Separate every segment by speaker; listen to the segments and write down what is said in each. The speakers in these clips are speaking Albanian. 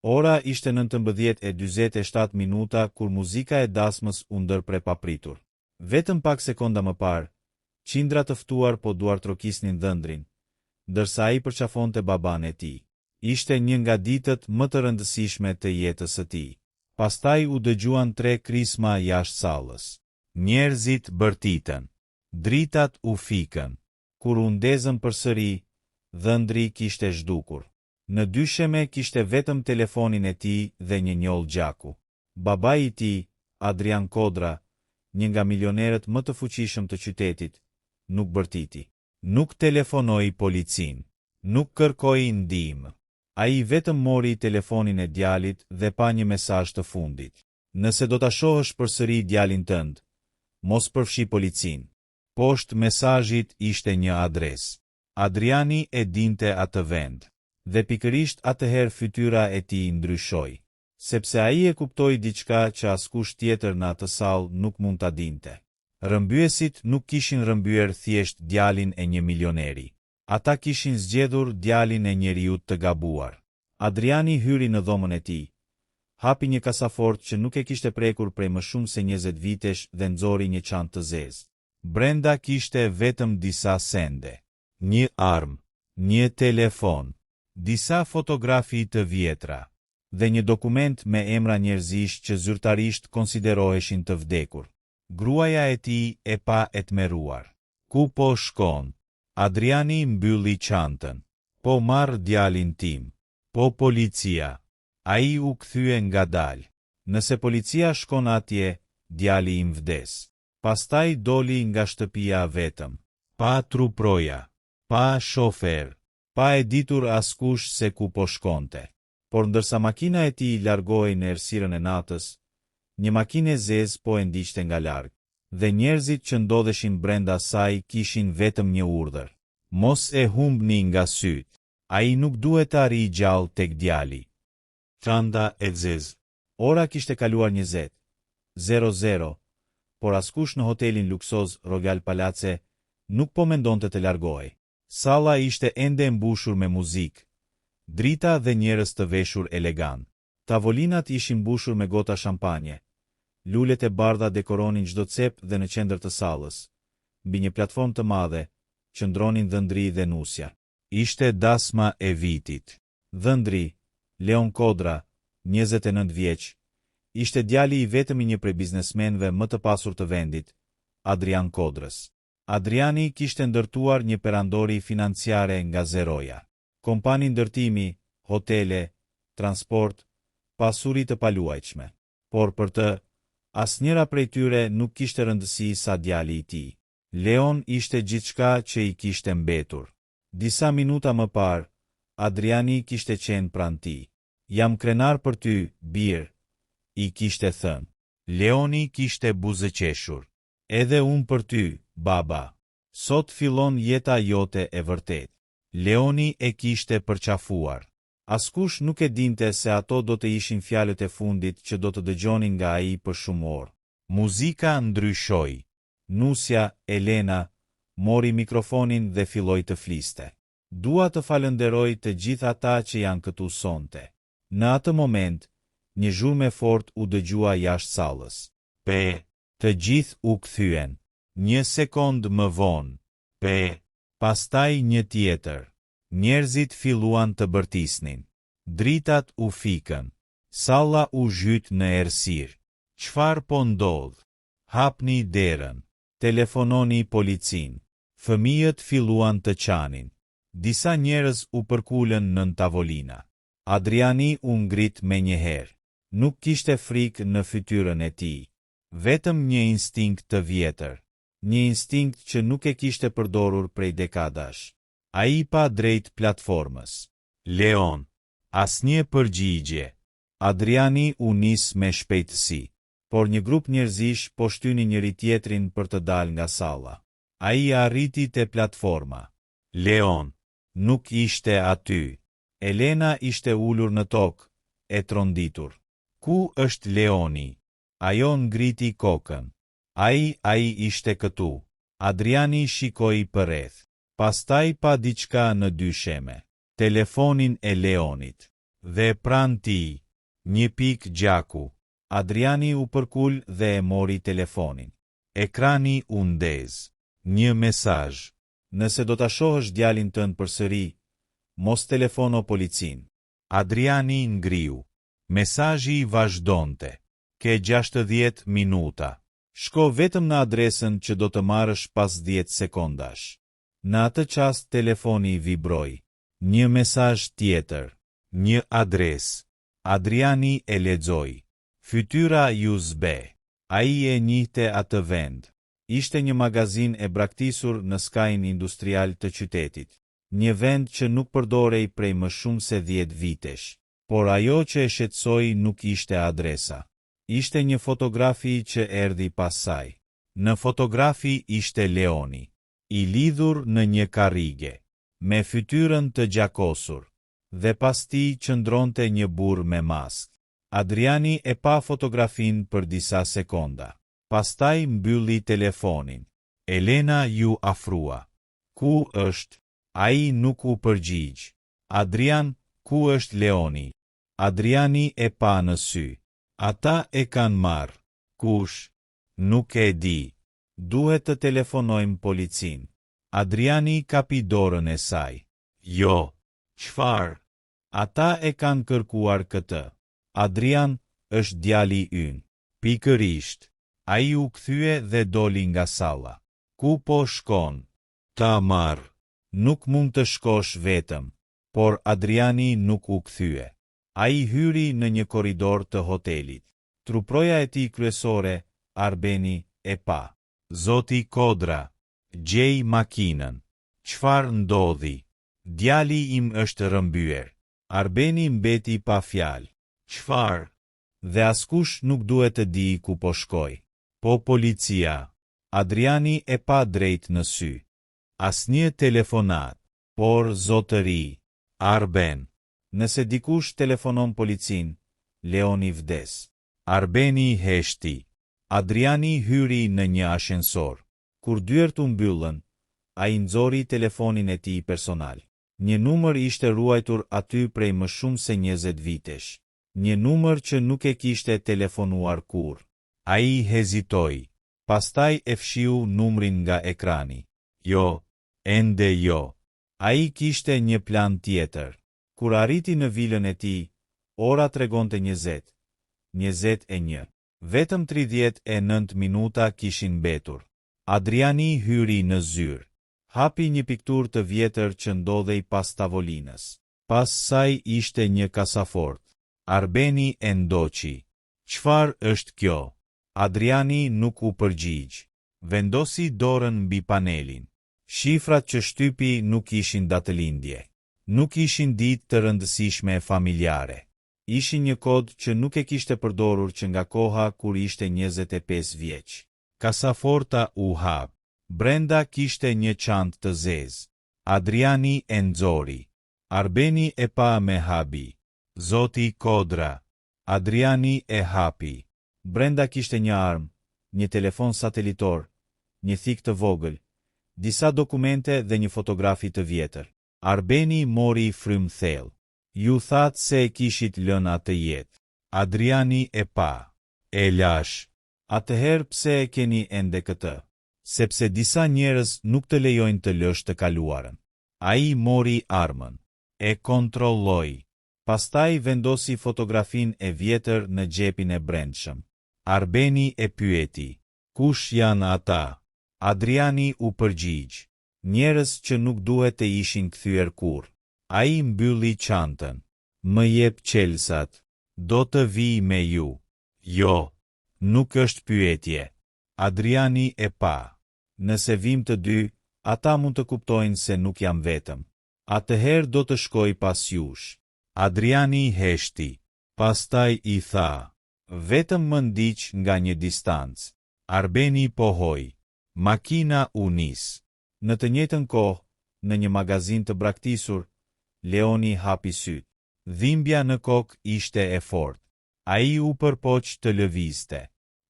Speaker 1: Ora ishte 19:47 minuta kur muzika e dasmës u ndërpre papritur. Vetëm pak sekonda më parë, qindra të ftuar po duartrokisnin dhëndrin, ndërsa ai përqafonte baban e tij. Ishte një nga ditët më të rëndësishme të jetës së tij. Pastaj u dëgjuan 3 krisma jashtë sallës. Njerëzit bërtitën. Dritat u fikën. Kur u ndezën përsëri, dhëndri kishte zhdukur. Në dysheme kishte vetëm telefonin e tij dhe një njoll gjaku. Babai i tij, Adrian Kodra, një nga milionerët më të fuqishëm të qytetit, nuk bërtiti. Nuk telefonoi policin. Nuk kërkoi ndihmë. Ai vetëm mori telefonin e djalit dhe pa një mesazh të fundit. Nëse do ta shohësh përsëri djalin tënd, mos përfshi policin. Poshtë mesazhit ishte një adresë. Adriani e dinte atë vend. Dhe pikërisht atëherë fytyra e tij ndryshoi. Sepse ai e kuptoi diçka që askush tjetër në atë sallë nuk mund ta dinte. Rrëmbyesit nuk kishin rrëmbyer thjesht djalin e një milioneri. Ata kishin zgjedhur djalin e njeriut të gabuar. Adriani hyri në dhomën e tij. Hapi një kasafort që nuk e kishte prekur prej më shumë se 20 vitesh dhe nxori një çantë të zezë. Brenda kishte vetëm disa sende, një armë, një telefon, disa fotografi të vjetra dhe një dokument me emra njerëzish që zyrtarisht konsideroheshin të vdekur. Gruaja e tij e pa e tmerruar. Ku po shkon? Adriani mbylli çantën. Po marr djalin tim. Po policia. Ai u kthye ngadalë. Nëse policia shkon atje, djali im vdes. Pastaj doli nga shtëpia vetëm. Pa truproja. Pa shofer. Pa e ditur askush se ku po shkonte. Por ndërsa makina e tij largohej në errësirën e natës, një makinë e zezë po e ndiqte nga larg, dhe njerëzit që ndodheshin brenda saj kishin vetëm një urdhër. Mos e humbni nga syt. Ai nuk duhet të arrijë gjallë tek djali. Çanta e zezë. Ora kishte kaluar 20:00, por askush në hotelin luksoz Royal Palace nuk po mendonte të largohej. Salla ishte ende e mbushur me muzikë, drita dhe njerëz të veshur elegant. Tavolinat ishin mbushur me gota shampanje. Lulet e bardha dekoronin çdo cep dhe në qendër të sallës, mbi një platformë të madhe, qëndronin dhëndri dhe nusja. Ishte dasma e vitit. Dhëndri, Leon Kodra, 29 vjeç, ishte djali i vetëm i një prej biznesmenëve më të pasur të vendit, Adrian Kodrës. Adriani kishte ndërtuar një perandori financiare nga zeroja. Kompani ndërtimi, hotele, transport, pasuri të paluajtshme. Por për të, asnjëra prej tyre nuk kishte rëndësi sa djali i tij. Leon ishte gjithçka që i kishte mbetur. Disa minuta më parë, Adriani kishte qenë pranë tij. Jam krenar për ty, bir, i kishte thënë. Leoni kishte buzëqeshur. Edhe unë për ty, baba. Sot fillon jeta jote e vërtet. Leoni e kishte përqafuar. Askush nuk e dinte se ato do të ishin fjalët e fundit që do të dëgjonin nga ai për shumë orë. Muzika ndryshoi. Nusja, Elena, mori mikrofonin dhe filloi të fliste. Dua të falenderoj të gjithë ata që janë këtu sonte. Në atë moment, një zhurmë e fortë u dëgjua jashtë sallës. Të gjithë u kthyen. Një sekond më vonë. Pastaj një tjetër. Njerëzit filluan të bërtisnin. Dritat u fikën. Salla u zhyt në errësirë. Çfarë po ndodh? Hapni derën. Telefononi policin. Fëmijët filluan të qanin. Disa njerëz u përkulën nën tavolina. Adriani u ngrit menjëherë. Nuk kishte frikë në fytyrën e tij. Vetëm një instinkt të vjetër. Një instinkt që nuk e kishte përdorur prej dekadash. Ai pa drejt platformës. Leon. Asnjë përgjigje. Adriani u nis me shpejtësi. Por një grup njerëzish po shtynin njëri tjetrin për të dalë nga salla. Ai arriti te platforma. Leon. Nuk ishte aty. Elena ishte ulur në tokë, e tronditur. Ku është Leoni? Ajo ngriti kokën. Ai ishte këtu. Adriani shikoi përreth. Pastaj pa diçka në dysheme. Telefonin e Leonit. Dhe pranë tij, një pikë gjaku. Adriani u përkul dhe e mori telefonin. Ekrani u ndez. Një mesazh. Nëse do ta shohësh djalin tënd përsëri, mos telefono policin. Adriani ngriu. Mesazhi vazhdonte. Ke 60 minuta. Shko vetëm në adresën që do të marrësh pas 10 sekondash. Në atë çast telefoni vibroi. Një mesazh tjetër. Një adresë. Adriani e lexoi. Fytyra USB. Ai e njihte atë vend. Ishte një magazin e braktisur në skajin industrial të qytetit. Një vend që nuk përdorej prej më shumë se 10 vitesh. Por ajo që e shqetësoi nuk ishte adresa. Ishte një fotografi që erdhi pas saj. Në fotografi ishte Leoni, i lidhur në një karrige, me fytyrën të gjakosur, dhe pas tij qëndronte një burr me maskë. Adriani e pa fotografin për disa sekonda. Pastaj mbylli telefonin. Elena ju afrua. Ku është? Ai nuk u përgjigj. Adrian, ku është Leoni? Adriani e pa në sy. Ata e kanë marrë. Kush? Nuk e di. Duhet të telefonojmë policin. Adriani kapi dorën e saj. Jo. Çfarë? Ata e kanë kërkuar këtë. Adrian është djali ynë. Pikërisht. Ai u kthye dhe doli nga salla. Ku po shkon? Ta marr. Nuk mund të shkosh vetëm. Por Adriani nuk u kthye. Ai hyri në një korridor të hotelit. Truproja e tij kryesore, Arbeni, e pa. Zoti Kodra, gjej makinën. Çfarë ndodhi? Djali im është rrëmbyer. Arbeni mbeti pa fjalë. Çfarë? Dhe askush nuk duhet të di ku po shkoj. Po policia. Adriani e pa drejt në sy. Asnjë telefonat. Por zotëri. Arben. Nëse dikush telefonon policin, Leoni vdes. Arbeni heshti. Adriani hyri në një ashensor. Kur dyert u mbyllën, ai nxori telefonin e tij personal. Një numër ishte ruajtur aty prej më shumë se 20 vitesh. Një numër që nuk e kishte telefonuar kurrë. Ai hezitoi. Pastaj e fshiu numrin nga ekrani. Jo, ende jo. Ai kishte një plan tjetër. Kur arriti në vilën e tij, ora tregonte 20. 21. Vetëm 39 minuta kishin mbetur. Adriani hyri në zyrë. Hapi një pikturë të vjetër që ndodhej pas tavolinës. Pas saj ishte një kasafort. Arbeni e ndoqi. Çfarë është kjo? Adriani nuk u përgjigj. Vendosi dorën mbi panelin. Shifrat që shtypi nuk ishin datëlindje. Nuk ishin ditë të rëndësishme familjare. Ishin një kod që nuk e kishte përdorur që nga koha kur ishte 25 vjeç. Kasaforta u hap. Brenda kishte një çantë të zezë. Adriani e nxori. Arbeni e pa me habi. Zoti Kodra. Adriani e hapi. Brenda kishte një armë, një telefon satelitor, një thik të vogël, disa dokumente dhe një fotografi të vjetër. Arbeni mori frym thellë. Ju thatë se e kishit lënë atë jetë. Adriani e pa. E lash. Atëherë pse e keni ende këtë? Sepse disa njerëz nuk të lejojnë të lësh të kaluarën. Ai mori armën. E kontrolloi. Pastaj vendosi fotografin e vjetër në xhepin e brendshëm. Arbeni e pyeti. Kush janë ata? Adriani u përgjigj. Njerëz që nuk duhet të ishin kthyer kurrë. Ai mbylli çantën. Më jep çelsat. Do të vi me ju. Jo. Nuk është pyetje. Adriani e pa. Nëse vim të dy, ata mund të kuptojnë se nuk jam vetëm. Atëherë do të shkoj pas jush. Adriani heshti. Pastaj i tha. Vetëm më ndiq nga një distancë. Arbeni pohoi. Makina u nis. Në të njëjtën kohë, në një magazin të braktisur, Leoni hapi syt. Dhimbja në kokë ishte e fortë. Ai u përpoq të lëvizte.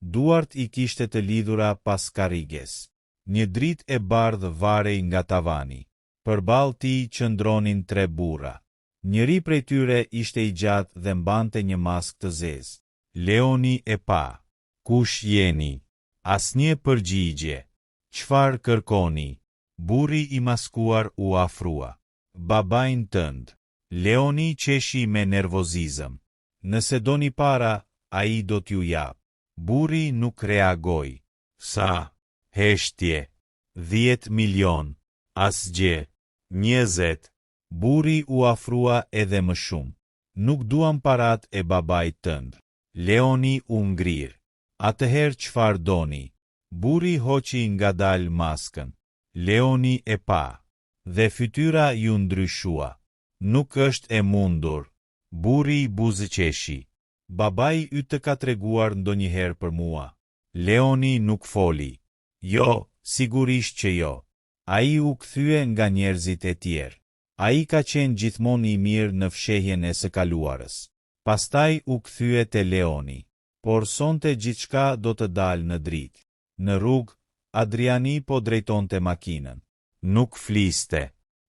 Speaker 1: Duart i kishte të lidhura pas karriges. Një dritë e bardhë varej nga tavani. Përballë tij qëndronin 3 burra. Njëri prej tyre ishte i gjatë dhe mbante një maskë të zezë. Leoni e pa. Kush jeni? Asnjë përgjigje. Çfarë kërkoni? Burri i maskuar u afrua. Babain tënd. Leoni qeshi me nervozizëm. Nëse doni para, ai do t'ju jap. Burri nuk reagoi. Sa? Heshtje. 10 milion. Asgjë. 20. Burri u afrua edhe më shumë. Nuk duam parat e babait tënd. Leoni u ngrir. Atëherë çfarë doni? Burri hoqi ngadal maskën. Leoni e pa. Dhe fytyra ju ndryshua. Nuk është e mundur. Burri buzëqeshi. Babai yt të ka treguar ndonjëherë për mua. Leoni nuk foli. Jo, sigurisht që jo. Ai u kthye nga njerëzit e tjerë. Ai ka qenë gjithmonë i mirë në fshehjen e së kaluarës. Pastaj u kthye te Leoni. Por sonte gjithçka do të dalë në dritë. Në rrugë, Adriani po drejtonte makinën. Nuk fliste.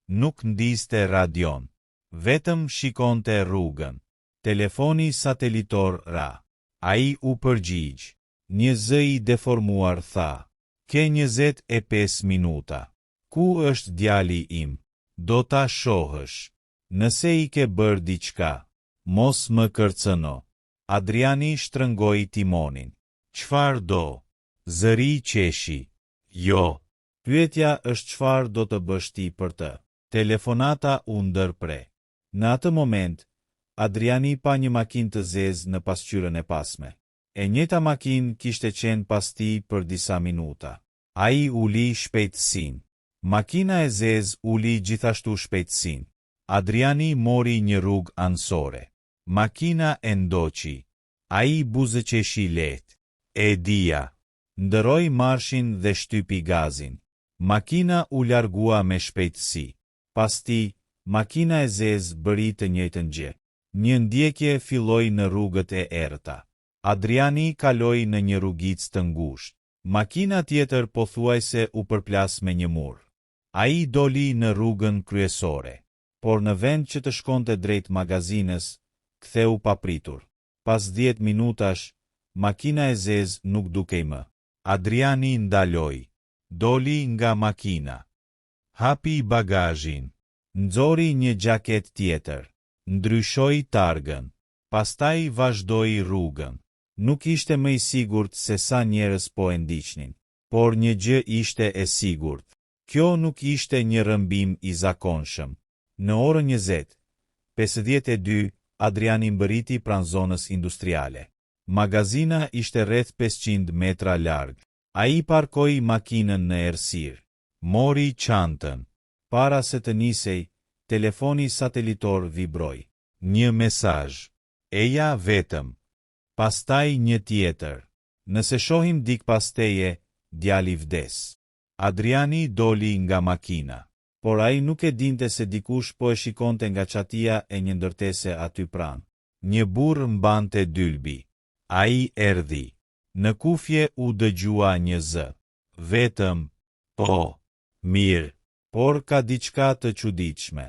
Speaker 1: Nuk ndiste radion. Vetëm shikonte rrugën. Telefoni satelitor ra. Ai u përgjigj. Një zë i deformuar tha. Ke 25 minuta. Ku është djali im? Do ta shohësh. Nëse i ke bërë diçka, mos më kërcëno. Adriani shtrëngoi timonin. Çfarë do? Zëri qeshi. Jo. Pyetja është çfarë do të bësh ti për të. Telefonata u ndërpre. Në atë moment, Adriani pa një makinë të zezë në pasqyrën e pasme. E njëjta makinë kishte qenë pas tij për disa minuta. Ai uli shpejtësinë. Makina e zezë uli gjithashtu shpejtësinë. Adriani mori një rrugë anësore. Makina e ndoqi. Ai buzëqeshi lehtë. E dia. Ndëroi marshin dhe shtypi gazin. Makina u largua me shpejtësi. Pasti, makina e zezë bëri të njëjtën gjë. Një ndjekje filloi në rrugët e errëta. Adriani kaloi në një rrugicë të ngushtë. Makina tjetër pothuajse u përplas me një mur. Ai doli në rrugën kryesore, por në vend që të shkonte drejt magazinës, ktheu papritur. Pas 10 minutash, makina e zezë nuk dukej më. Adriani ndaloi. Doli nga makina. Hapi bagazhin. Nxori një xhaket tjetër. Ndryshoi targën. Pastaj vazhdoi rrugën. Nuk ishte më i sigurt se sa njerëz po e ndiqnin, por një gjë ishte e sigurt. Kjo nuk ishte një rrëmbim i zakonshëm. Në orën 20:52, Adriani mbërriti pranë zonës industriale. Magazina ishte rreth 500 metra larg. Ai parkoi makinën në errësirë. Mori çantën. Para se të nisej, telefoni satelitor vibroi. Një mesazh. Eja vetëm. Pastaj një tjetër. Nëse shohim dik pas teje, djali vdes. Adriani doli nga makina. Por ai nuk e dinte se dikush po e shikonte nga çatia e një ndërtese aty pranë. Një burr mbante dylbi. Ai erdhi. Në kufje u dëgjua një zë. Vetëm, po, mirë, por ka diçka të çuditshme.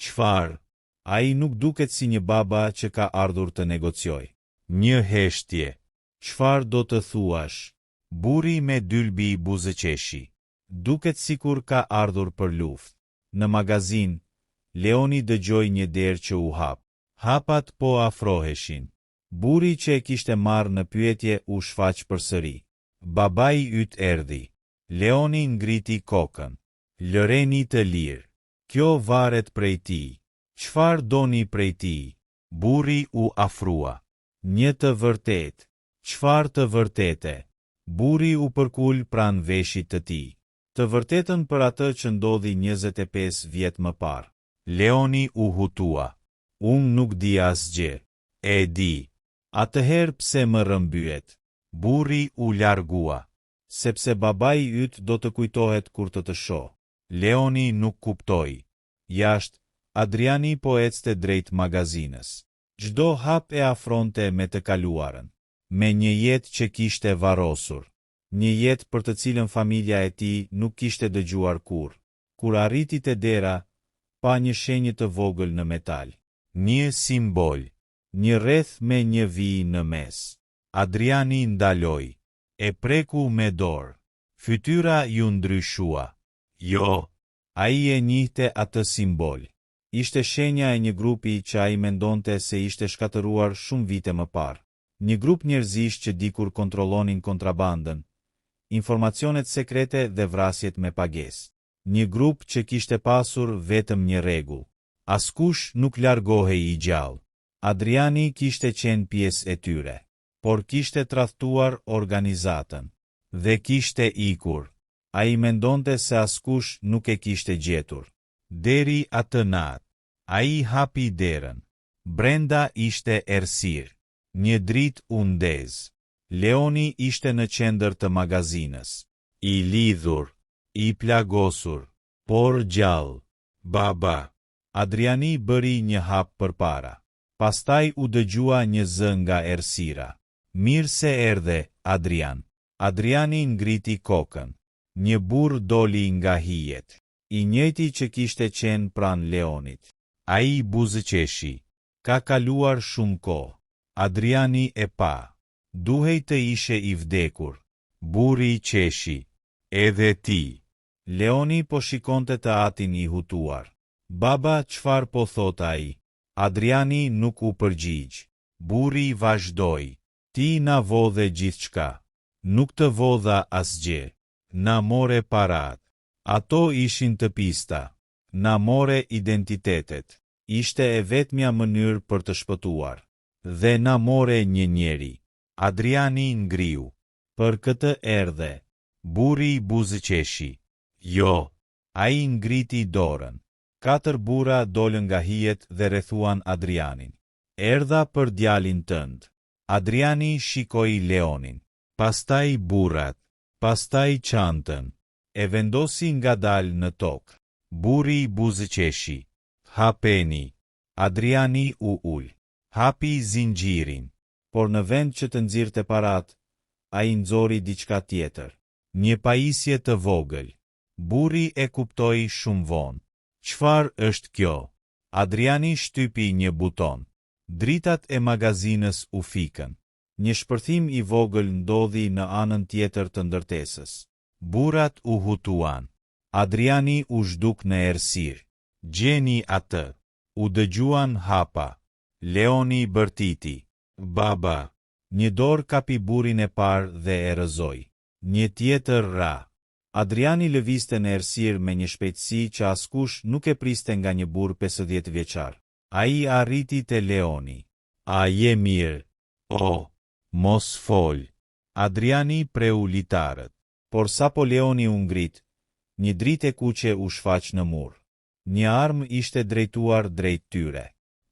Speaker 1: Çfarë? Ai nuk duket si një baba që ka ardhur të negocioj. Një heshtje. Çfarë do të thuash? Burri me dylbi buzëqeshi. Duket sikur ka ardhur për luftë. Në magazin, Leoni dëgjoi një derë që u hap. Hapat po afroheshin. Burri që e kishte marrë në pyetje u shfaq përsëri. Babai yt erdhi. Leoni ngriti kokën. Lëreni të lirë. Kjo varet prej tij. Çfarë doni prej tij? Burri u afrua. Një të vërtet. Çfarë të vërtete? Burri u përkul pranë veshit të tij. Të vërtetën për atë që ndodhi 25 vjet më parë. Leoni u hutua. Unë nuk di asgjë. E di. Atëherë pse më rrëmbyet? Burri u largua. Sepse babai yt do të kujtohet kur të shoh. Leoni nuk kuptoi. Jashtë, Adriani po ecte drejt magazinës. Çdo hap e afronte me të kaluarën. Me një jetë që kishte varrosur. Një jetë për të cilën familja e tij nuk kishte dëgjuar kurrë. Kur arriti te dera, pa një shenjë të vogël në metal. Një simbol. Një rreth me një vijë në mes. Adriani ndaloi. E preku me dorë. Fytyra ju ndryshua. Jo. Ai e njihte atë simbol. Ishte shenja e një grupi që ai mendonte se ishte shkatëruar shumë vite më parë. Një grup njerëzish që dikur kontrollonin kontrabandën, informacionet sekrete dhe vrasjet me pagesë. Një grup që kishte pasur vetëm një rregull. Askush nuk largohej i gjallë. Adriani kishte qenë pjesë e tyre, por kishte tradhtuar organizatën dhe kishte ikur. Ai mendonte se askush nuk e kishte gjetur. Deri atë natë, ai hapi derën. Brenda ishte errësirë. Një dritë u ndez. Leoni ishte në qendër të magazinës. I lidhur, i plagosur, por gjallë. Baba. Adriani bëri një hap përpara. Pastaj u dëgjua një zë nga errësira. Mirë se erdhe, Adrian. Adriani ngriti kokën. Një burr doli nga hijet. I njëjti që kishte qenë pranë Leonit. Ai buzëqeshi. Ka kaluar shumë kohë. Adriani e pa. Duhej të ishe i vdekur. Burri qeshi. Edhe ti. Leoni po shikonte të atin i hutuar. Baba, çfarë po thot ai? Adriani nuk u përgjigj. Burri vazhdoi. Ti na vodhe gjithçka. Nuk të vodha asgjë. Na more parat. Ato ishin të pista. Na more identitetet. Ishte e vetmja mënyrë për të shpëtuar. Dhe na more një njeri. Adriani ngriu. Për këtë erdhe. Burri buzëqeshi. Jo. Ai ngriti dorën. 4 burra dolën nga hijet dhe rrethuan Adrianin. Erdha për djalin tënd. Adriani shikoi Leonin. Pastaj burrat. Pastaj çantën. E vendosi ngadalë në tokë. Burri buzëqeshi. Hapeni. Adriani u ul. Hapi zinxhirin. Por në vend që të nxirrte parat, ai nxori diçka tjetër. Një pajisje të vogël. Burri e kuptoi shumë vonë. Çfarë është kjo? Adriani shtypi një buton. Dritat e magazinës u fikën. Një shpërthim i vogël ndodhi në anën tjetër të ndërtesës. Burrat u hutuan. Adriani u zhduk në errësirë. Gjeni atë. U dëgjuan hapa. Leoni bërtiti. Baba. Një dorë kapi burrin e parë dhe e rrëzoi. Një tjetër ra. Adriani lëvizte në errësirë me një shpejtësi që askush nuk e priste nga një burr 50 vjeçar. Ai arriti te Leoni. A je mirë? O, mos fol. Adriani preu litarët. Por sapo Leoni u ngrit, një dritë e kuqe u shfaq në mur. Një armë ishte drejtuar drejt tyre.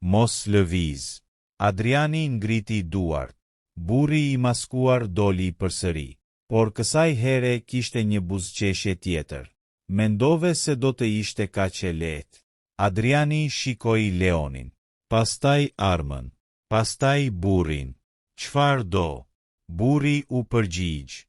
Speaker 1: Mos lëviz. Adriani ngriti duart. Burri i maskuar doli përsëri. Por kësaj here kishte një buzëqeshje tjetër. Mendove se do të ishte kaq e lehtë. Adriani shikoi Leonin. Pastaj armën. Pastaj burrin. Çfarë do? Burri u përgjigj.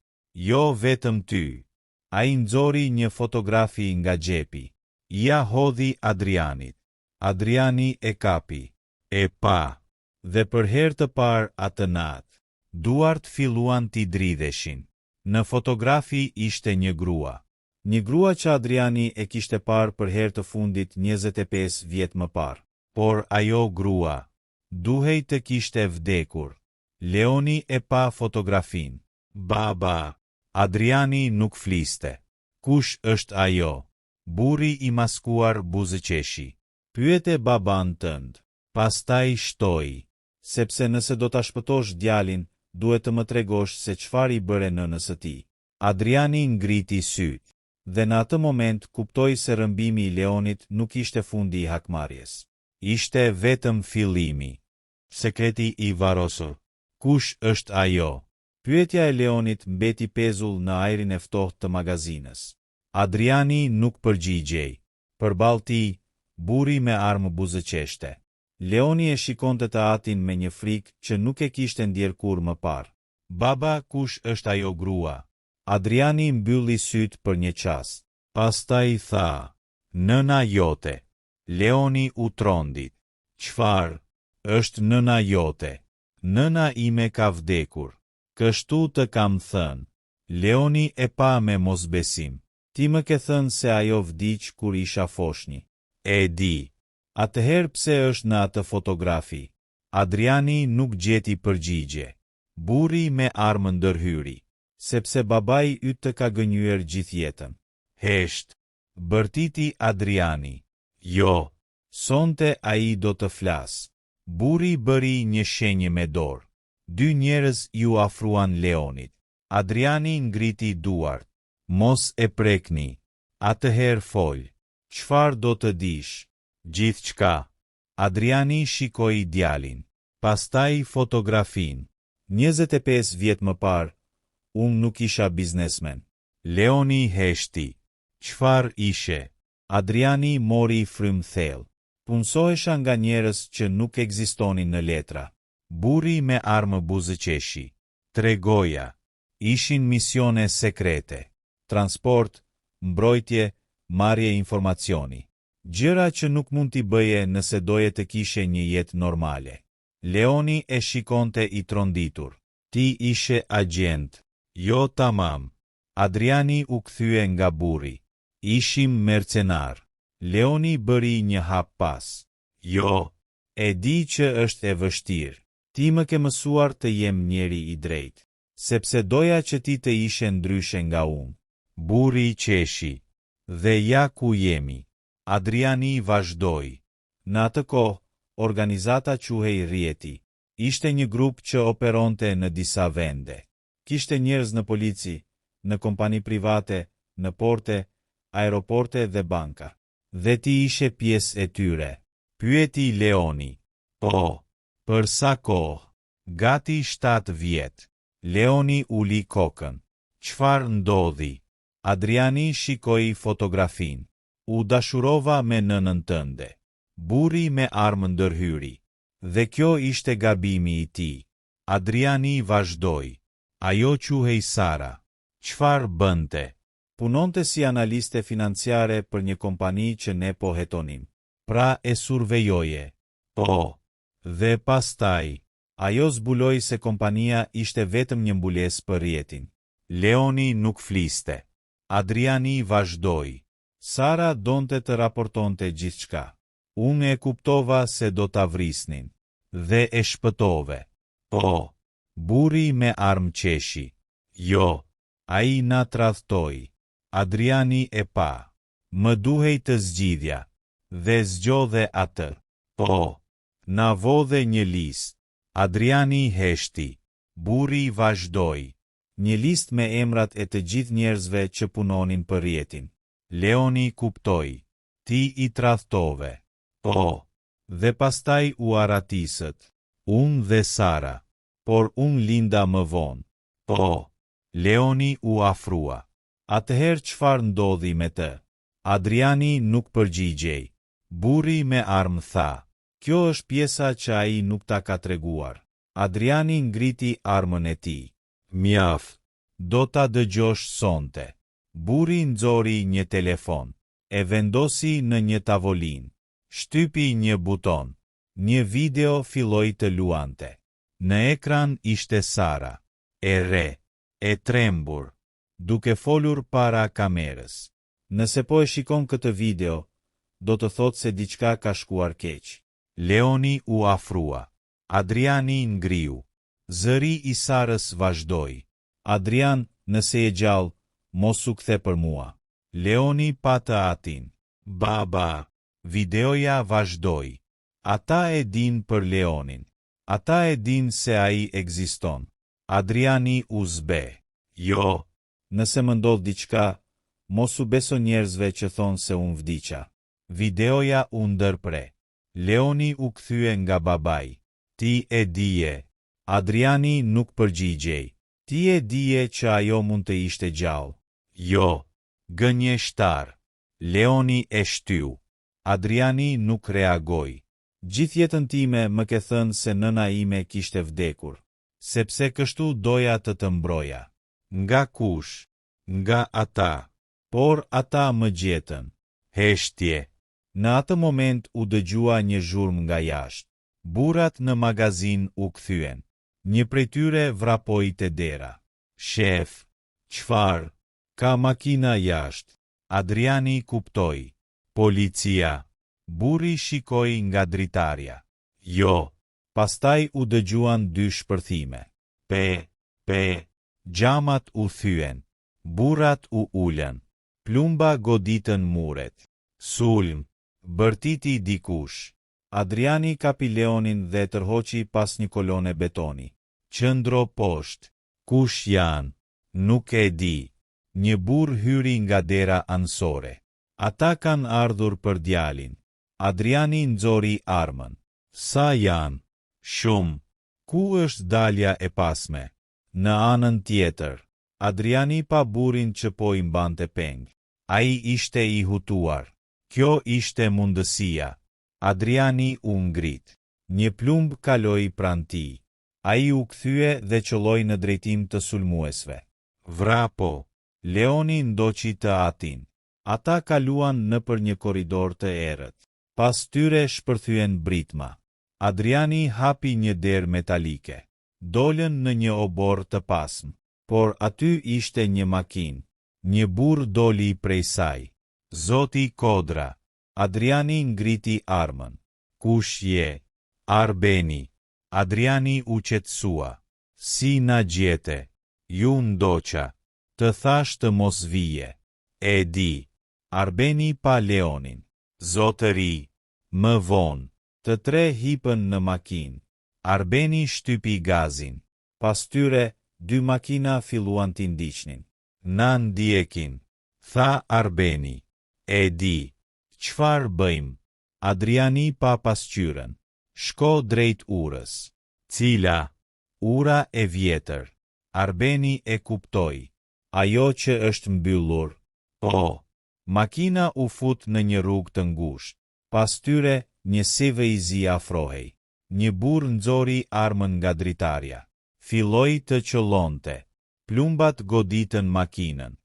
Speaker 1: Jo vetëm ty. Ai nxori një fotografi nga xhepi. Ja hodhi Adrianit. Adriani e kapi. E pa. Dhe për herë të parë atë natë, duart filluan t'i dridheshin. Në fotografi ishte një grua. Një grua që Adriani e kishte parë për herë të fundit 25 vjet më parë. Por ajo grua duhej të kishte vdekur. Leoni e pa fotografin. Baba. Adriani nuk fliste. Kush është ajo? Burri i maskuar buzëqeshi. Pyete baban tënd. Pastaj shtoi. Sepse nëse do ta shpëtosh djalin, duhet të më tregosh se çfarë i bëre nënës së tij. Adriani ngriti syt. Dhe në atë moment kuptoi se rrëmbimi i Leonit nuk ishte fundi i hakmarrjes. Ishte vetëm fillimi. Sekreti i varrosur. Kush është ajo? Pyetja e Leonit mbeti pezull në ajrin e ftohtë të magazinës. Adriani nuk përgjigjej. Përballë tij, burri me armë buzëqeshte. Leoni e shikonte të atin me një frikë që nuk e kishte ndjer kurrë më parë. Baba, kush është ajo grua? Adriani mbylli syt për një çast. Pastaj tha, nëna jote. Leoni u trondit. Çfarë? Është nëna jote. Nëna ime ka vdekur. Kështu të kam thënë. Leoni e pa me mosbesim. Ti më ke thënë se ajo vdiq kur isha foshnjë. E di. Atëherë pse është në atë fotografi? Adriani nuk gjeti përgjigje. Burri me armë ndërhyri. Sepse babai yt të ka gënjur gjithë jetën. Hesht. Bërtiti Adriani. Jo. Sonte ai do të flas. Burri bëri një shenjë me dorë. Dy njerëz ju afruan Leonit. Adriani ngriti duart. Mos e prekni. Atëherë fol. Çfarë do të dish? Gjithçka. Adriani shikoi djalin. Pastaj fotografin. 25 vjet më parë, unë nuk isha biznesmen. Leoni heshti. Çfarë ishe? Adriani mori frymë thellë. Punsohesha nga njerëz që nuk ekzistonin në letra. Burri me armë buzëqeshi. Tregoja. Ishin misione sekrete. Transport, mbrojtje, marrje informacioni. Gjëra që nuk mund t'i bëje nëse doje të kishe një jetë normale. Leoni e shikonte i tronditur. Ti ishe agent. Jo tamam. Adriani u kthye nga burri. Ishim mercenar. Leoni bëri një hap pas. Jo. E di që është e vështirë. Ti më ke mësuar të jem njeri i drejtë. Sepse doja që ti të ishe ndryshe nga unë. Burri qeshi. Dhe ja ku jemi. Adriani vazhdoi. Në atë kohë, organizata quhej Rieti. Ishte një grup që operonte në disa vende. Kishte njerëz në polici, në kompani private, në porte, aeroporte dhe banka. Dhe ti ishe pjesë e tyre. Pyeti Leoni. Po. Për sa kohë? Gati 7 vjet. Leoni uli kokën. Çfarë ndodhi? Adriani shikoi fotografin. U dashurova me nënën tënde. Burri me armë ndërhyri. Dhe kjo ishte gabimi i tij. Adriani vazhdoi. Ajo quhej Sara. Çfarë bënte? Punonte si analiste financiare për një kompani që ne po hetonim. Pra e survejoje. Po. Dhe pastaj, ajo zbuloi se kompania ishte vetëm një mbulesë për Rietin. Leoni nuk fliste. Adriani vazhdoi. Sara donte të raportonte gjithçka. Unë e kuptova se do ta vrisnin. Dhe e shpëtove. Po. Burri me armë qeshi. Jo. Ai na tradhtoi. Adriani e pa. Më duhej të zgjidhja. Dhe zgjodhe atë. Po. Na vodhe një listë. Adriani heshti. Burri vazhdoi. Një listë me emrat e të gjithë njerëzve që punonin për Rietin. Leoni kuptoi. Ti i tradhtove. Po. Dhe pastaj u aratisët. Unë dhe Sara. Por unë linda më vonë. Po. Leoni u afrua. Atëherë çfarë ndodhi me të? Adriani nuk përgjigjej. Burri me armë tha. Kjo është pjesa që ai nuk ta ka treguar. Adriani ngriti armën e tij. Mjaft. Do ta dëgjosh sonte. Burri nxori një telefon. E vendosi në një tavolinë. Shtypi një buton. Një video filloi të luante. Në ekran ishte Sara. E re. E trembur. Duke folur para kamerës. Nëse po e shikon këtë video, do të thotë se diçka ka shkuar keq. Leoni u afrua. Adriani ngriu. Zëri i Sarës vazhdoi. Adrian, nëse je gjallë, mos u kthe për mua. Leoni pa të atin. Baba. Videoja vazhdoi. Ata e din për Leonin. Ata e din se ai ekziston. Adriani u zbe. Jo. Nëse më ndodh diçka, mos u beso njerëzve që thonë se unë vdiqa. Videoja u ndërpre. Leoni u kthye nga babai. Ti e dije. Adriani nuk përgjigjej. Ti e dije që ajo mund të ishte gjallë. Jo. Gënjeshtar. Leoni e shtyu. Adriani nuk reagoi. Gjithë jetën time më ke thënë se nëna ime kishte vdekur. Sepse kështu doja të mbroja. Nga kush? Nga ata. Por ata më gjetën. Heshtje. Në atë moment u dëgjua një zhurmë nga jashtë. Burrat në magazin u kthyen. Një prej tyre vrapoi te dera. Shef, çfarë? Ka makina jashtë. Adriani kuptoi. Policia. Burri shikoi nga dritarja. Jo. Pastaj u dëgjuan dy shpërthime. Gjamat u thyen. Burrat u ulën. Plumba goditën muret. Sulm. Bërtiti dikush. Adriani kapi Leonin dhe tërhoqi pas një kolone betoni. Qëndro poshtë. Kush janë? Nuk e di. Një burr hyri nga dera anësore. Ata kanë ardhur për djalin. Adriani nxori armën. Sa janë? Shumë. Ku është dalja e pasme? Në anën tjetër. Adriani pa burrin që po i mbante peng. Ai ishte i hutuar. Kjo ishte mundësia. Adriani u ngrit. Një plumb kaloi pranë tij. Ai u kthye dhe qëlloi në drejtim të sulmuesve. Vrapo. Leoni ndoqi të atin. Ata kaluan nëpër një korridor të errët. Pas tyre shpërthyen britma. Adriani hapi një derë metalike. Dolën në një obor të pasëm, por aty ishte një makinë. Një burr doli prej saj. Zoti Kodra. Adriani ngriti armën. Kush je? Arbeni. Adriani u qetësua. Si na gjete? Ju ndoqa. Të thash të mos vije. E di. Arbeni pa Leonin. Zotëri. Më vonë. Të tre hipën në makinë. Arbeni shtypi gazin. Pas tyre, dy makina filluan t'i ndiqnin. Na ndjekin. Tha Arbeni. E di. Çfarë bëjmë? Adriani pa pasqyrën. Shko drejt urës. Cila? Ura e vjetër. Arbeni e kuptoi. Ajo që është mbyllur. Po. Makina u fut në një rrugë të ngushtë. Pas tyre, një CVZ afrohej. Një burr nxori armën nga dritarja. Filloi të qëllonte. Plumbat goditën makinën.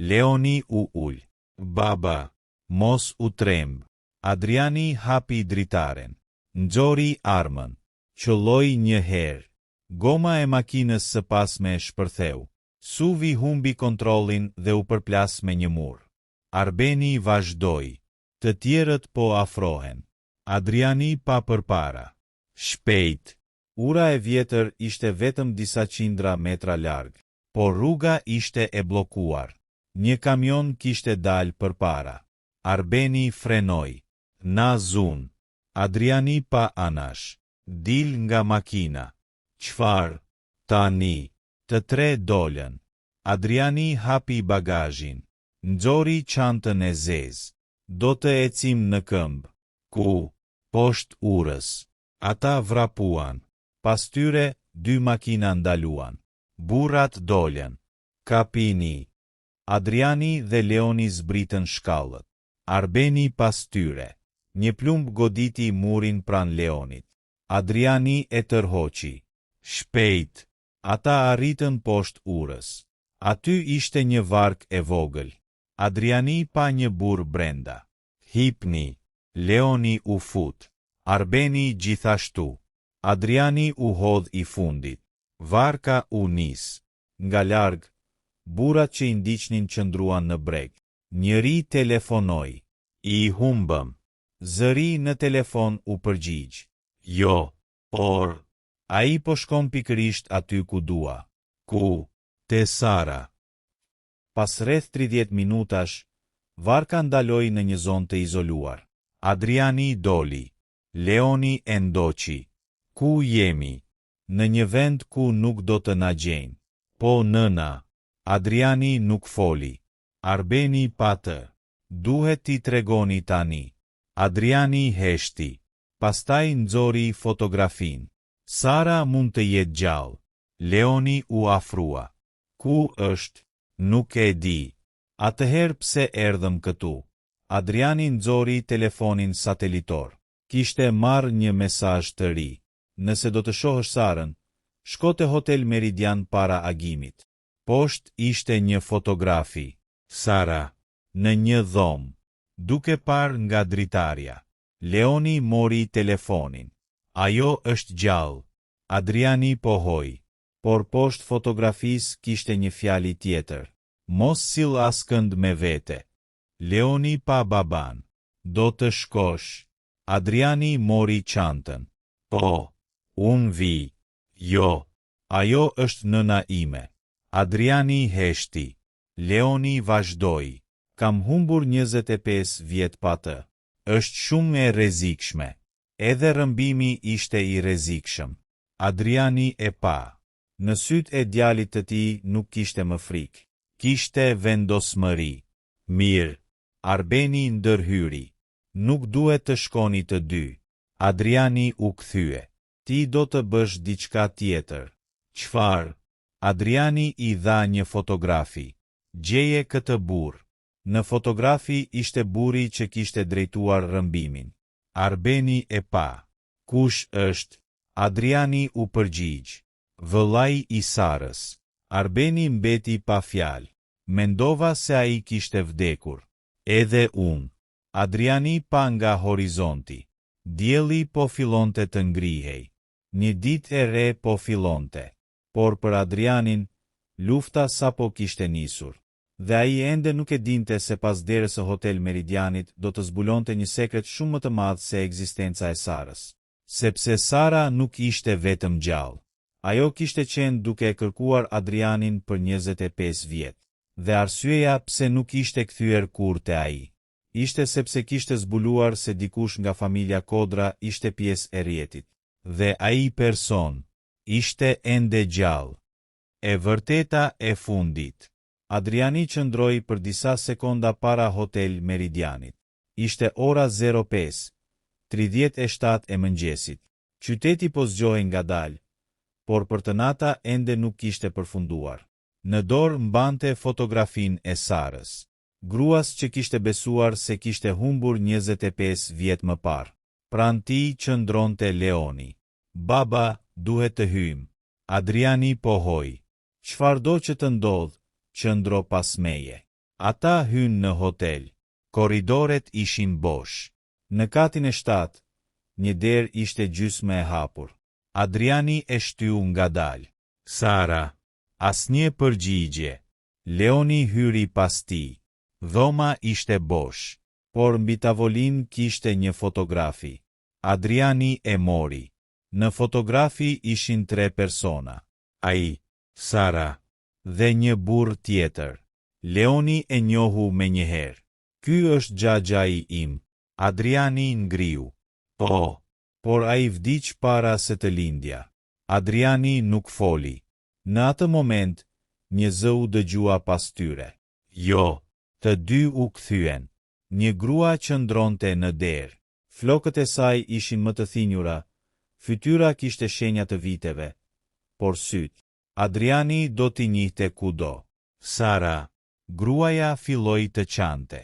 Speaker 1: Leoni u ul. Baba. Mos u tremb. Adriani hapi dritaren. Nxori armën. Qëlloi një herë. Goma e makinës së pasme shpërtheu. Suvi humbi kontrollin dhe u përplas me një mur. Arbeni vazhdoi. Të tjerët po afrohen. Adriani pa përpara. Shpejt. Ura e vjetër ishte vetëm disa qindra metra larg, por rruga ishte e bllokuar. Një kamion kishte dalë përpara. Arbeni frenoi. Na zun. Adriani pa anash. Dil nga makina. Çfarë? Tani. Të tre dolën. Adriani hapi bagazhin. Nxori çantën e zezë. Do të ecim në këmbë. Ku? Poshtë urës. Ata vrapuan. Pas tyre, dy makina ndaluan. Burrat dolën. Kapini. Adriani dhe Leoni zbritën shkallët. Arbeni pas tyre. Një plumb goditi murin pran Leonit. Adriani e tërhoqi. Shpejt. Ata arritën poshtë urës. Aty ishte një vark e vogël. Adriani pa një burr brenda. Hipni. Leoni u fut. Arbeni gjithashtu. Adriani u hodh i fundit. Varka u nis. Nga larg, burrat që i ndiqnin qëndruan në breg. Njëri telefonoi. I humbëm. Zëri në telefon u përgjigj. Jo, por... Ai po shkon pikërisht aty ku dua. Ku? Te Sara. Pas rreth 30 minutash, varka ndaloi në një zonë të izoluar. Adriani doli. Leoni e ndoqi. Ku jemi? Në një vend ku nuk do të na gjejnë. Po nëna. Adriani nuk foli. Arbeni pa të. Duhet t'i tregoni tani. Adriani heshti. Pastaj nxori fotografin. Sara mund të jetë gjallë. Leoni u afrua. Ku është? Nuk e di. Atëherë pse erdhëm këtu? Adriani nxori telefonin satelitor. Kishte marrë një mesazh të ri. Nëse do të shohësh Sarën, shko te Hotel Meridian para agimit. Poshtë ishte një fotografi. Sara. Në një dhomë. Duke parë nga dritarja, Leoni mori telefonin. Ajo është gjallë. Adriani pohoi. Por poshtë fotografisë kishte një fjali tjetër. Mos sill askënd me vete. Leoni pa baban. Do të shkosh. Adriani mori çantën. Po, unë vi. Jo, ajo është nëna ime. Adriani heshti. Leoni vazhdoi. Kam humbur 25 vjet pa të. Është shumë e rrezikshme. Edhe rrëmbimi ishte i rrezikshëm. Adriani e pa. Në sytë e djalit të tij nuk kishte më frikë. Kishte vendosmëri. Mirë. Arbeni ndërhyri. Nuk duhet të shkoni të dy. Adriani u kthye. Ti do të bësh diçka tjetër. Çfarë? Adriani i dha një fotografi. Gjeje këtë burr. Në fotografi ishte burri që kishte drejtuar rrëmbimin. Arbeni e pa. Kush është? Adriani u përgjigj. Vëllai i Sarës. Arbeni mbeti pa fjalë. Mendova se ai kishte vdekur. Edhe unë. Adriani pa nga horizonti. Dielli po fillonte të ngrihej. Një ditë e re po fillonte. Por për Adrianin, lufta sapo kishte nisur. Dhe ai ende nuk e dinte se pas derës së Hotel Meridianit do të zbulonte një sekret shumë më të madh se ekzistenca e Sarës. Sepse Sara nuk ishte vetëm gjallë. Ajo kishte qenë duke e kërkuar Adrianin për 25 vjet. Dhe arsyeja pse nuk ishte kthyer kurrë te ai. Ishte sepse kishte zbuluar se dikush nga familja Kodra ishte pjesë e rrjetit. Dhe ai person ishte ende gjallë. E vërteta e fundit. Adriani qëndroi për disa sekonda para Hotel Meridianit. Ishte ora 05:37 e mëngjesit. Qyteti po zgjohej ngadalë, por për të nata ende nuk kishte përfunduar. Në dorë mbante fotografinë e Sarës, gruas që kishte besuar se kishte humbur 25 vjet më parë. Pranë tij qëndronte Leoni. Baba, duhet të hyjmë. Adriani pohoi. Çfarëdo që të ndodh, qëndro pas meje. Ata hynë në hotel. Korridoret ishin bosh. Në katin e 7, një derë ishte gjysmë e hapur. Adriani e shtyu ngadalë. Sara. Asnjë përgjigje. Leoni hyri pas tij. Dhoma ishte bosh, por mbi tavolinë kishte një fotografi. Adriani e mori. Në fotografi ishin 3 persona. Ai, Sara, dhe një burr tjetër. Leoni e njohu menjëherë. Ky është xhaxhai im. Adriani ngriu. Po, por ai vdiq para se të lindja. Adriani nuk foli. Në atë moment, një zë u dëgjua pas tyre. Jo, të dy u kthyen. Një grua qëndronte në derë. Flokët e saj ishin më të thinjura, fytyra kishte shenja të viteve, por sytë. Adriani do t'i njihte kudo. Sara. Gruaja filloi të qante.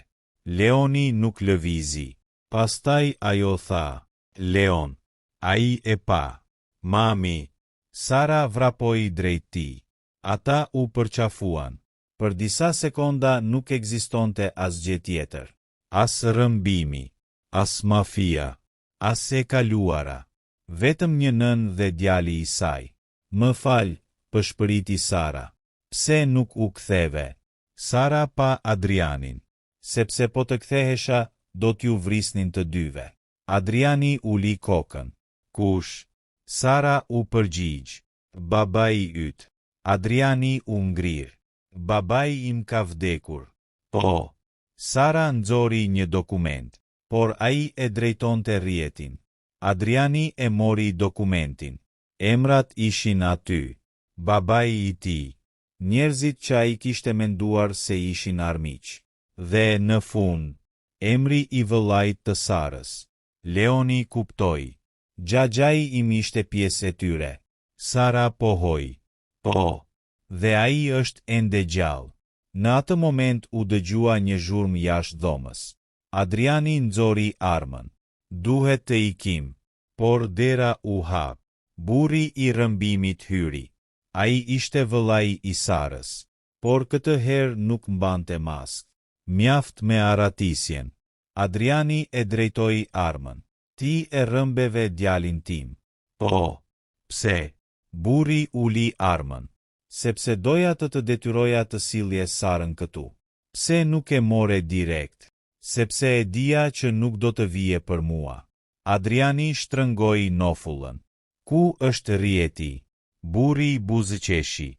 Speaker 1: Leoni nuk lëvizi. Pastaj ajo tha. Leon. Ai e pa. Mami. Sara vrapoi drejt tij. Ata u përqafuan. Për disa sekonda nuk ekzistonte asgjë tjetër. As rrëmbimi, as mafia, as e kaluara. Vetëm një nën dhe djali i saj. Më fal, pëshpëriti Sara. Pse nuk u ktheve? Sara pa Adrianin. Sepse po të kthehesha, do t'ju vrisnin të dyve. Adriani uli kokën. Kush? Sara u përgjigj. Babai yt. Adriani u ngrir. Babai im ka vdekur. Po. Sara nxori një dokument, por ai e drejtonte rrjetin. Adriani e mori dokumentin. Emrat ishin aty. Babai i tij. Njerëzit që ai kishte menduar se ishin armiq. Dhe në fund, emri i vëllait të Sarës. Leoni kuptoi. Xhaxhai im ishte pjesë e tyre. Sara pohoi. Po. Dhe ai është ende gjallë. Në atë moment u dëgjua një zhurmë jashtë dhomës. Adriani nxori armën. Duhet të ikim. Por dera u hap. Burri i rrëmbimit hyri. Ai ishte vëllai i Sarës, por këtë herë nuk mbante maskë. Mjaft me aratisjen. Adriani e drejtoi armën. Ti e rrëmbeve djalin tim. Po, pse? Burri uli armën. Sepse doja të detyroja të sillje Sarën këtu. Pse nuk e more direkt? Sepse e dija që nuk do të vije për mua. Adriani shtrëngoi nofullën. Ku është rjeti? Burri buzëqeshi.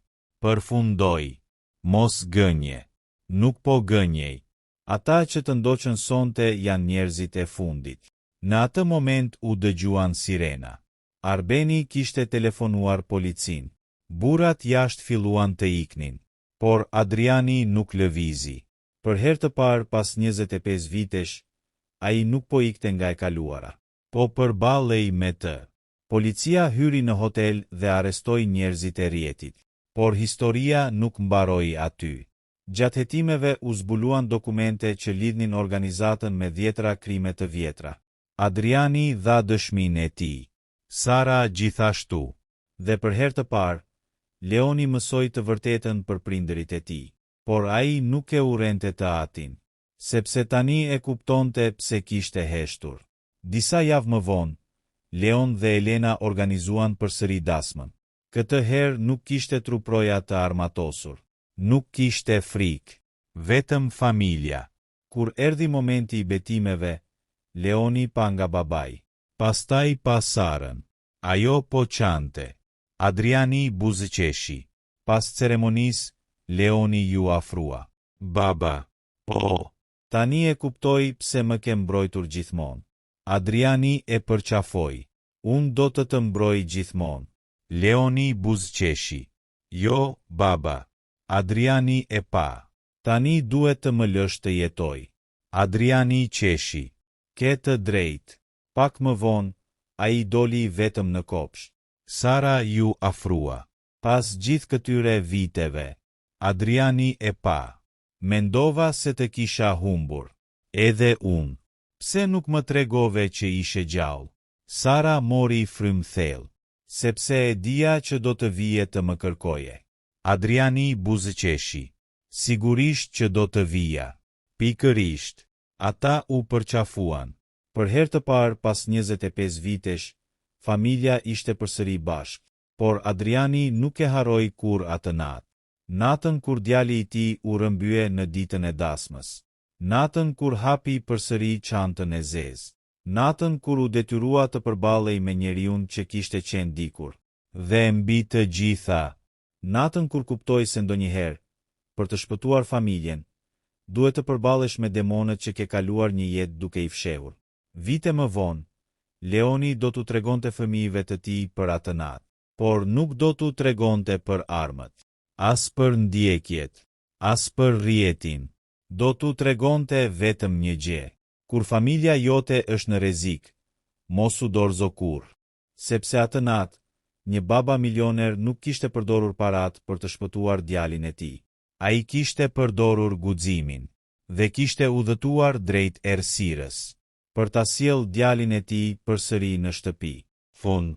Speaker 1: Përfundoi. Mos gënje. Nuk po gënjej. Ata që të ndoqën sonte janë njerëzit e fundit. Në atë moment u dëgjuan sirena. Arbeni kishte telefonuar policin. Burrat jashtë filluan të iknin. Por Adriani nuk lëvizi. Për herë të parë pas 25 vitesh, ai nuk po ikte nga e kaluara. Po përballej me të. Policia hyri në hotel dhe arrestoi njerëzit e rjetit. Por historia nuk mbaroi aty. Gjatë hetimeve u zbuluan dokumente që lidhnin organizatën me 10 krime të vjetra. Adriani dha dëshminë e tij. Sara gjithashtu. Dhe për herë të parë, Leoni mësoi të vërtetën për prindërit e tij. Por ai nuk e urrente të atin, sepse tani e kuptonte pse kishte heshtur. Disa javë më vonë, Leon dhe Elena organizuan përsëri dasmën. Këtë herë nuk kishte truproja të armatosur. Nuk kishte frikë. Vetëm familja. Kur erdhi momenti i betimeve, Leoni pa nga babai. Pastaj pa Sarën. Ajo po qante. Adriani buzëqeshi. Pas ceremonisë, Leoni ju afrua. Baba. Po. Tani e kuptoj pse më ke mbrojtur gjithmonë. Adriani e përqafoi. Unë do të mbroj gjithmonë. Leoni buzëqeshi. Jo, baba. Adriani e pa. Tani duhet të më lësh të jetoj. Adriani qeshi. Ke të drejtë. Pak më vonë, ai doli vetëm në kopsht. Sara ju afrua. Pas gjithë këtyre viteve, Adriani e pa. Mendova se të kisha humbur. Edhe unë. Pse nuk më tregove që ishe gjallë? Sara mori frym thellë, sepse e dija që do të vije të më kërkoje. Adriani buzëqeshi. Sigurisht që do të vija. Pikërisht. Ata u përqafuan. Për herë të parë pas 25 vitesh, familja ishte përsëri bashkë. Por Adriani nuk e harroi kur atë natë. Natën kur djali i tij u rrëmbye në ditën e dasmës. Natën kur hapi përsëri çantën e zezë. Natën kur u detyrua të përballej me njeriu që kishte qenë dikur. Dhe mbi të gjitha, natën kur kuptoi se ndonjëherë, për të shpëtuar familjen, duhet të përballesh me demonët që ke kaluar një jetë duke i fshehur. Vite më vonë, Leoni do t'u tregonte fëmijëve të tij për atë natë, por nuk do t'u tregonte për armët, as për ndjekjet, as për rrjetin. Do t'u tregonte vetëm një gjë. Kur familja jote është në rrezik, mos u dorëzo kurrë, sepse atë natë, një baba milioner nuk kishte përdorur parat për të shpëtuar djalin e tij. Ai kishte përdorur guximin dhe kishte udhëtuar drejt errësirës për ta sjellë djalin e tij përsëri në shtëpi. Fund.